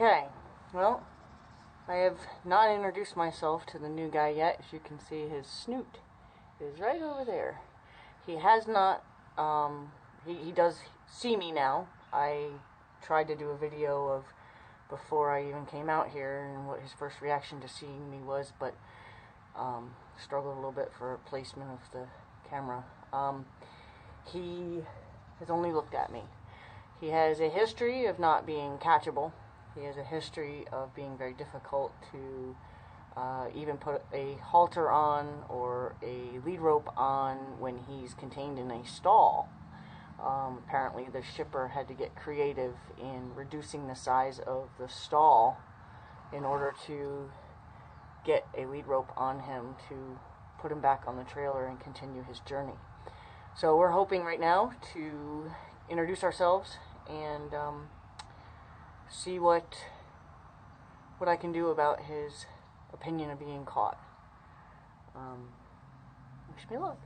Okay, well, I have not introduced myself to the new guy yet. As you can see, his snoot is right over there. He has not, he does see me now. I tried to do a video of before I even came out here and what his first reaction to seeing me was, but struggled a little bit for placement of the camera. He has only looked at me. He has a history of not being catchable. He has a history of being very difficult to even put a halter on or a lead rope on when he's contained in a stall. Apparently the shipper had to get creative in reducing the size of the stall in order to get a lead rope on him to put him back on the trailer and continue his journey. So we're hoping right now to introduce ourselves and see what I can do about his opinion of being caught. Wish me luck.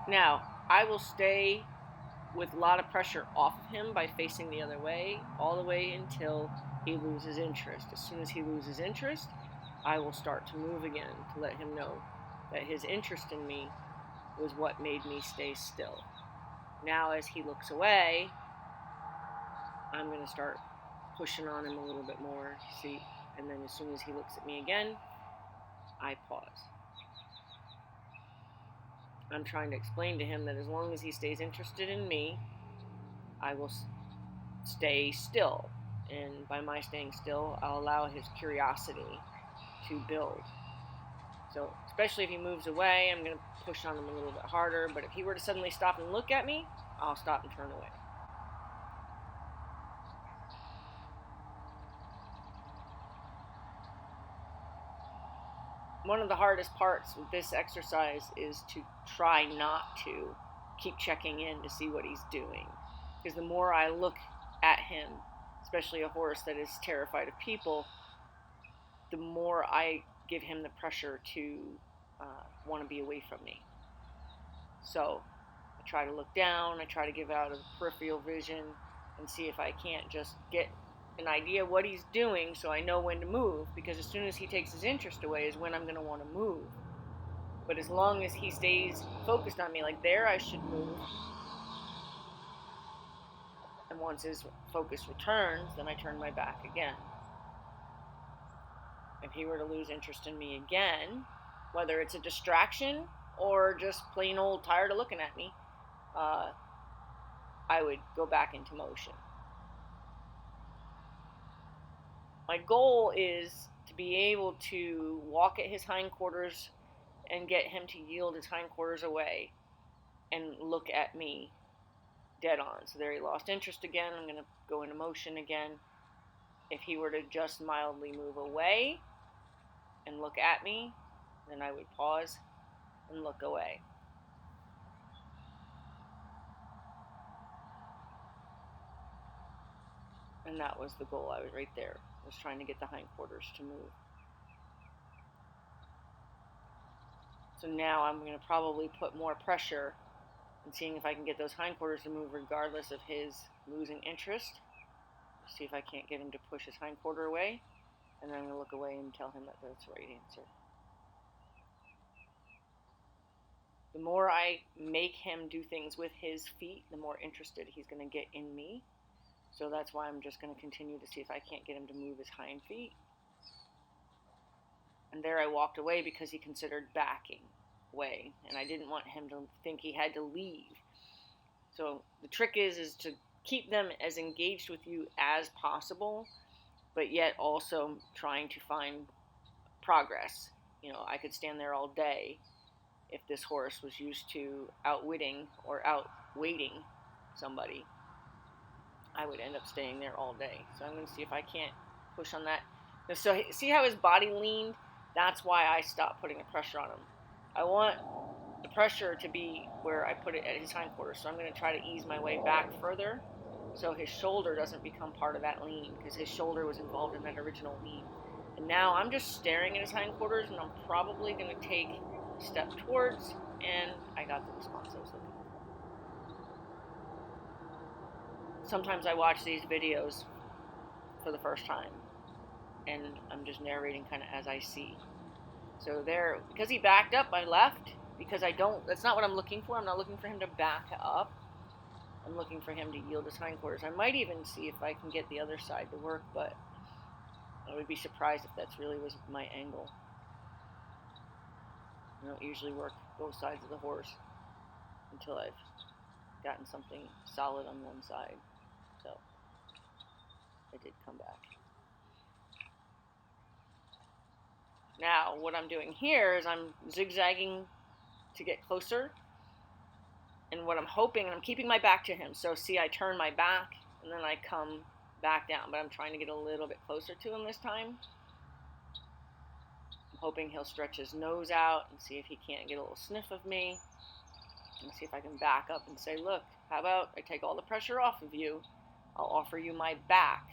Now, I will stay with a lot of pressure off of him by facing the other way, all the way until he loses interest. As soon as he loses interest, I will start to move again to let him know that his interest in me was what made me stay still. Now, as he looks away, I'm going to start pushing on him a little bit more, see, and then as soon as he looks at me again, I pause. I'm trying to explain to him that as long as he stays interested in me, I will stay still. And by my staying still, I'll allow his curiosity to build. So, especially if he moves away, I'm going to push on him a little bit harder. But if he were to suddenly stop and look at me, I'll stop and turn away. One of the hardest parts with this exercise is to try not to keep checking in to see what he's doing. Because the more I look at him, especially a horse that is terrified of people, the more I give him the pressure to want to be away from me. So I try to look down, I try to give out a peripheral vision and see if I can't just get an idea of what he's doing so I know when to move, because as soon as he takes his interest away is when I'm going to want to move. But as long as he stays focused on me, like there, I should move. And once his focus returns, then I turn my back again. If he were to lose interest in me again, whether it's a distraction or just plain old tired of looking at me, I would go back into motion. My goal is to be able to walk at his hindquarters and get him to yield his hindquarters away and look at me dead on. So there he lost interest again. I'm going to go into motion again. If he were to just mildly move away and look at me, then I would pause and look away. And that was the goal. I was right there. I was trying to get the hindquarters to move. So now I'm going to probably put more pressure and seeing if I can get those hindquarters to move regardless of his losing interest. See if I can't get him to push his hindquarter away, and then I'm going to look away and tell him that that's the right answer. The more I make him do things with his feet, the more interested he's going to get in me. So that's why I'm just going to continue to see if I can't get him to move his hind feet. And there I walked away because he considered backing away, and I didn't want him to think he had to leave. So the trick is to keep them as engaged with you as possible, but yet also trying to find progress. You know, I could stand there all day if this horse was used to outwitting or outweighting somebody. I would end up staying there all day. So I'm going to see if I can't push on that. So see how his body leaned? That's why I stopped putting the pressure on him. I want the pressure to be where I put it at his hindquarters. So I'm going to try to ease my way back further so his shoulder doesn't become part of that lean, because his shoulder was involved in that original lean. And now I'm just staring at his hindquarters, and I'm probably going to take a step towards, and I got the response I was looking for. Sometimes I watch these videos for the first time, and I'm just narrating kind of as I see. So there, because he backed up, I left, because that's not what I'm looking for. I'm not looking for him to back up. I'm looking for him to yield his hindquarters. I might even see if I can get the other side to work, but I would be surprised if that's really was my angle. I don't usually work both sides of the horse until I've gotten something solid on one side. So I did come back. Now, what I'm doing here is I'm zigzagging to get closer. And what I'm hoping, and I'm keeping my back to him. So see, I turn my back, and then I come back down. But I'm trying to get a little bit closer to him this time. I'm hoping he'll stretch his nose out and see if he can't get a little sniff of me. And see if I can back up and say, look, how about I take all the pressure off of you? I'll offer you my back.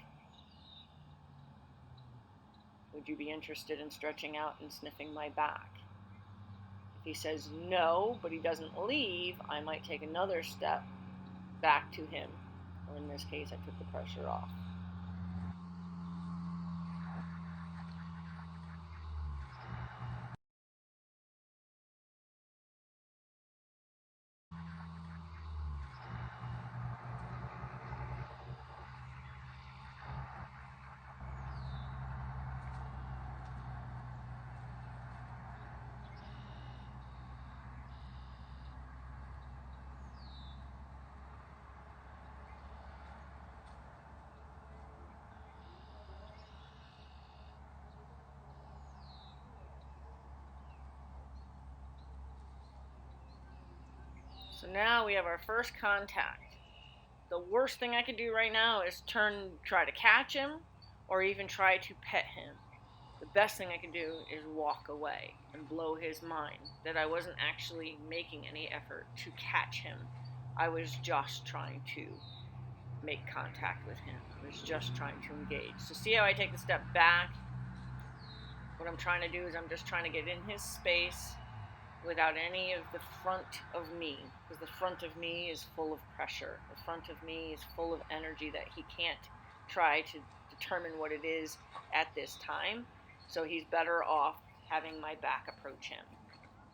Would you be interested in stretching out and sniffing my back? If he says no, but he doesn't leave, I might take another step back to him. Or in this case, I took the pressure off. So now we have our first contact. The worst thing I could do right now is try to catch him, or even try to pet him. The best thing I could do is walk away and blow his mind that I wasn't actually making any effort to catch him. I was just trying to make contact with him. I was just trying to engage. So see how I take the step back? What I'm trying to do is I'm just trying to get in his space without any of the front of me, because the front of me is full of pressure. The front of me is full of energy that he can't try to determine what it is at this time. So he's better off having my back approach him.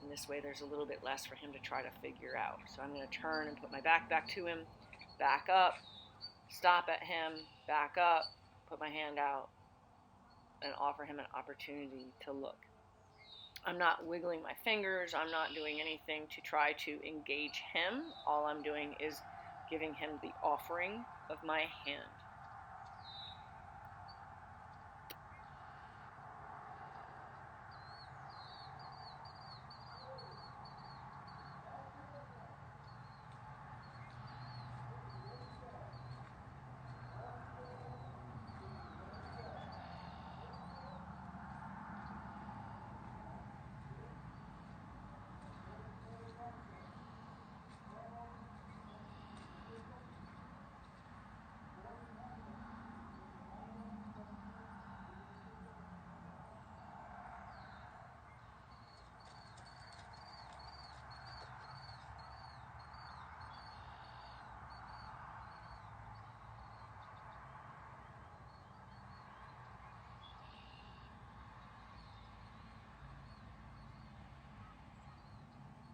And this way there's a little bit less for him to try to figure out. So I'm going to turn and put my back to him, back up, stop at him, back up, put my hand out, and offer him an opportunity to look. I'm not wiggling my fingers. I'm not doing anything to try to engage him. All I'm doing is giving him the offering of my hand.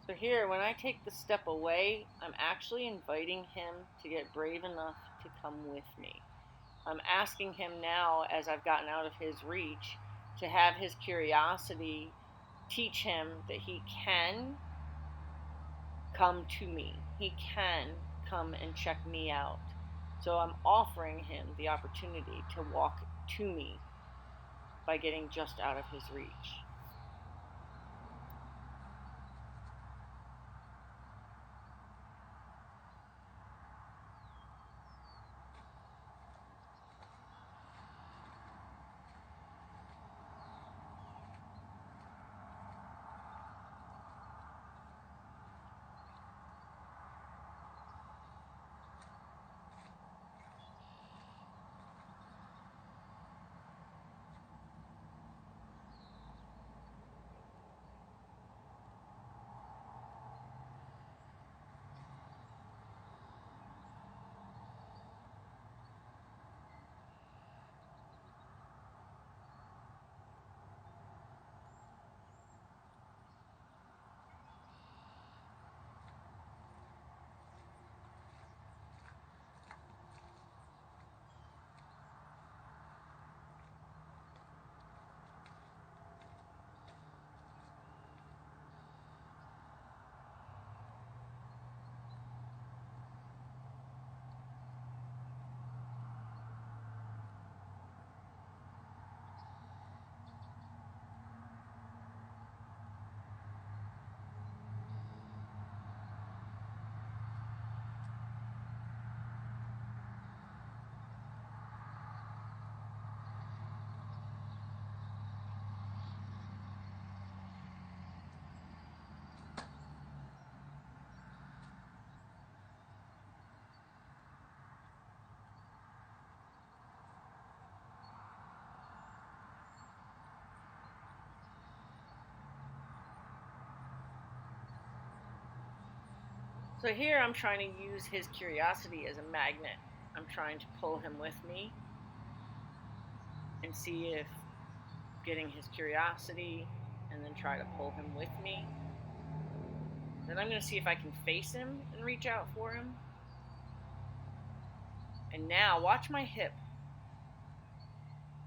So here, when I take the step away, I'm actually inviting him to get brave enough to come with me. I'm asking him now, as I've gotten out of his reach, to have his curiosity teach him that he can come to me. He can come and check me out. So I'm offering him the opportunity to walk to me by getting just out of his reach. So here I'm trying to use his curiosity as a magnet. I'm trying to pull him with me and see if getting his curiosity and then try to pull him with me. Then I'm going to see if I can face him and reach out for him. And now watch my hip.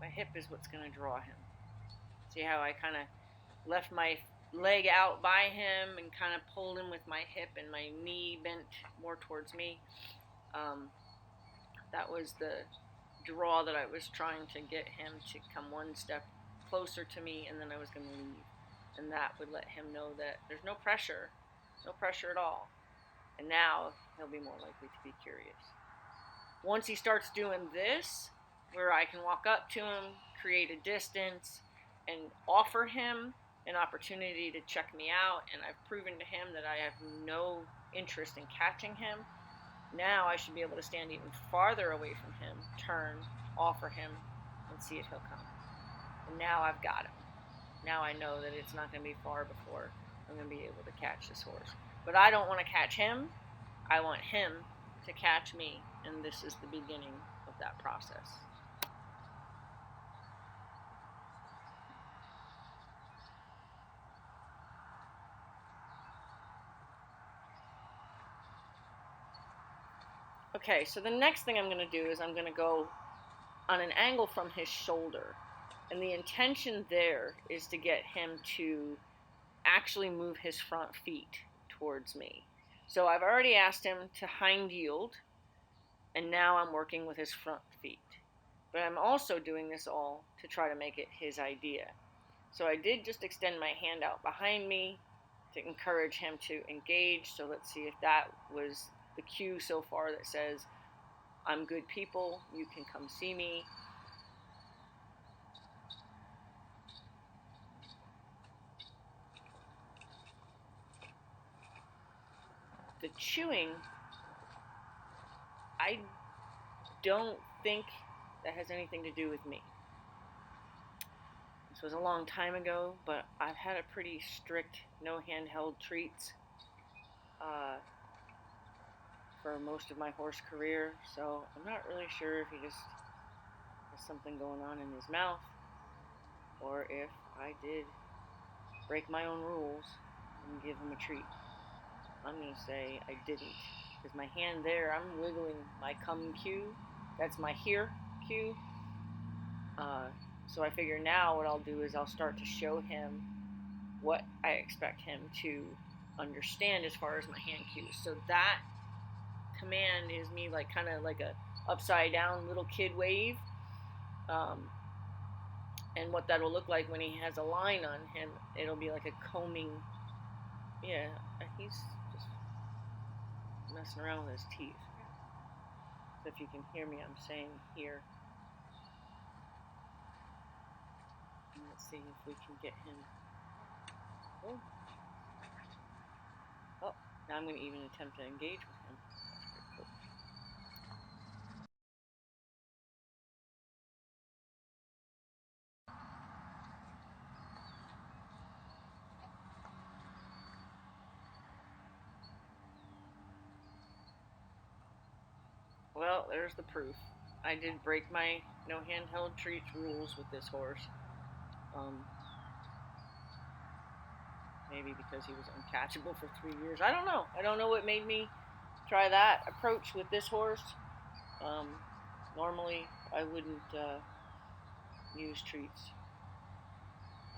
My hip is what's going to draw him. See how I kind of left my leg out by him and kind of pulled him with my hip and my knee bent more towards me. That was the draw that I was trying to get him to come one step closer to me, and then I was going to leave. And that would let him know that there's no pressure at all. And now he'll be more likely to be curious. Once he starts doing this, where I can walk up to him, create a distance, and offer him an opportunity to check me out, and I've proven to him that I have no interest in catching him, now I should be able to stand even farther away from him, turn, offer him, and see if he'll come. And now I've got him. Now I know that it's not going to be far before I'm going to be able to catch this horse. But I don't want to catch him. I want him to catch me, and this is the beginning of that process. Okay, so the next thing I'm going to do is I'm going to go on an angle from his shoulder. And the intention there is to get him to actually move his front feet towards me. So I've already asked him to hind yield, and now I'm working with his front feet. But I'm also doing this all to try to make it his idea. So I did just extend my hand out behind me to encourage him to engage. So let's see if that was the cue so far that says, I'm good people, you can come see me. The chewing, I don't think that has anything to do with me. This was a long time ago, but I've had a pretty strict no handheld treats for most of my horse career, so I'm not really sure if he just has something going on in his mouth, or if I did break my own rules and give him a treat. I'm going to say I didn't, because my hand there, I'm wiggling my come cue. That's my here cue. So I figure now what I'll do is I'll start to show him what I expect him to understand as far as my hand cues. So that command is me like kind of like a upside down little kid wave. And what that'll look like when he has a line on him, it'll be like a combing. Yeah, he's just messing around with his teeth. So if you can hear me, I'm saying here. And let's see if we can get him. Oh, now I'm going to even attempt to engage with him. That's pretty cool. Well, there's the proof. I did break my no handheld treats rules with this horse. Maybe because he was uncatchable for 3 years. I don't know. I don't know what made me try that approach with this horse. Normally, I wouldn't use treats.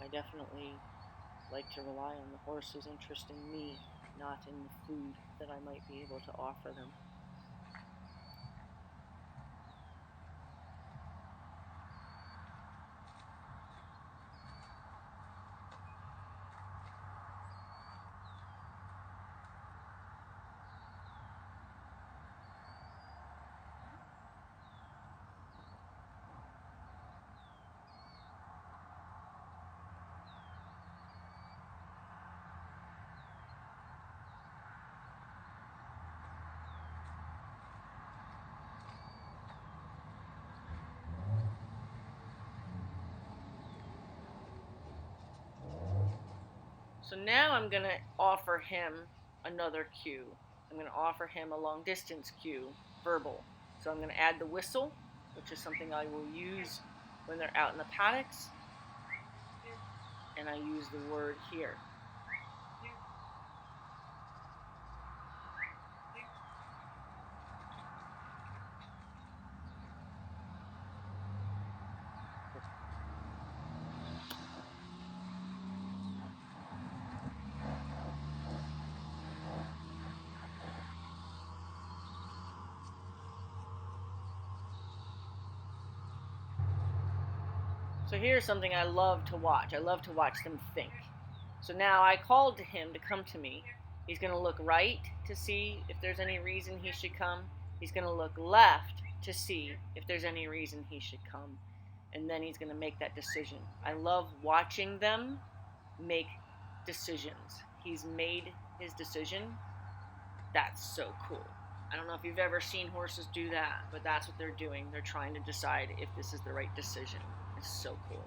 I definitely like to rely on the horse's interest in me, not in the food that I might be able to offer them. So now I'm going to offer him another cue. I'm going to offer him a long distance cue, verbal. So I'm going to add the whistle, which is something I will use when they're out in the paddocks. And I use the word here. So here's something I love to watch. I love to watch them think. So now I called to him to come to me. He's going to look right to see if there's any reason he should come. He's going to look left to see if there's any reason he should come. And then he's going to make that decision. I love watching them make decisions. He's made his decision. That's so cool. I don't know if you've ever seen horses do that, but that's what they're doing. They're trying to decide if this is the right decision. It's so cool.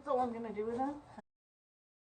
that's all I'm going to do with him.